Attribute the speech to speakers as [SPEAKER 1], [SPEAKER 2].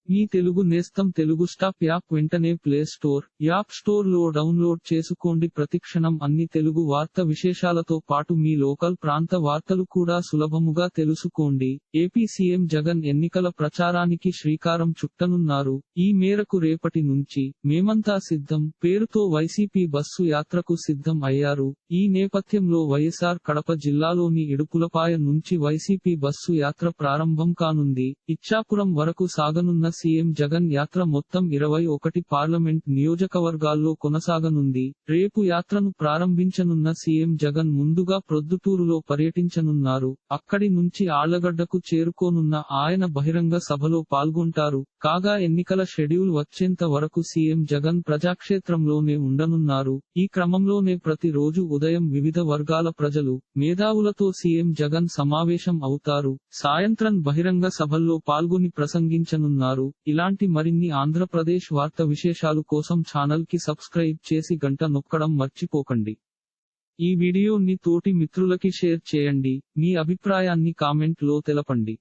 [SPEAKER 1] మీ తెలుగు నేస్తం Telugu stop app వెంటనే play store, app store లో డౌన్లోడ్ చేసుకోండి. ప్రతిక్షణం అన్ని తెలుగు వార్త విశేషాలతో పాటు మీ లోకల్ ప్రాంత వార్తలు కూడా సులభముగా తెలుసుకోండి. ఏపీ సీఎం జగన్ ఎన్నికల ప్రచారానికి శ్రీకారం చుట్టనున్నారు. ఈ మేరకు రేపటి నుంచి మేమంతా సిద్ధం పేరుతో వైసీపీ బస్సు యాత్రకు సిద్ధం అయ్యారు. ఈ నేపథ్యంలో వైఎస్ఆర్ కడప జిల్లాలోని ఇడుపులపాయ నుంచి వైసీపీ బస్సు యాత్ర ప్రారంభం కానుంది. ఇచ్చాపురం వరకు సాగనున్న సీఎం జగన్ యాత్ర మొత్తం 21 పార్లమెంట్ నియోజకవర్గాల్లో కొనసాగనుంది. రేపు యాత్రను ప్రారంభించనున్న సీఎం జగన్ ముందుగా ప్రొద్దుటూరులో పర్యటించనున్నారు. అక్కడి నుంచి ఆళ్లగడ్డకు చేరుకోనున్న ఆయన బహిరంగ సభలో పాల్గొంటారు. కాగా ఎన్నికల షెడ్యూల్ వచ్చేంత వరకు సీఎం జగన్ ప్రజాక్షేత్రంలోనే ఉండనున్నారు. ఈ క్రమంలోనే ప్రతి రోజు ఉదయం వివిధ వర్గాల ప్రజలు, మేధావులతో సీఎం జగన్ సమావేశం అవుతారు. సాయంత్రం బహిరంగ సభల్లో పాల్గొని ప్రసంగించనున్నారు. ఇలాంటి మరిన్ని ఆంధ్రప్రదేశ్ వార్త విశేషాలు కోసం ఛానల్ కి సబ్స్క్రైబ్ చేసి గంట నొక్కడం మర్చిపోకండి. ఈ వీడియోని తోటి మిత్రులకి షేర్ చేయండి. మీ అభిప్రాయాన్ని కామెంట్ లో తెలపండి.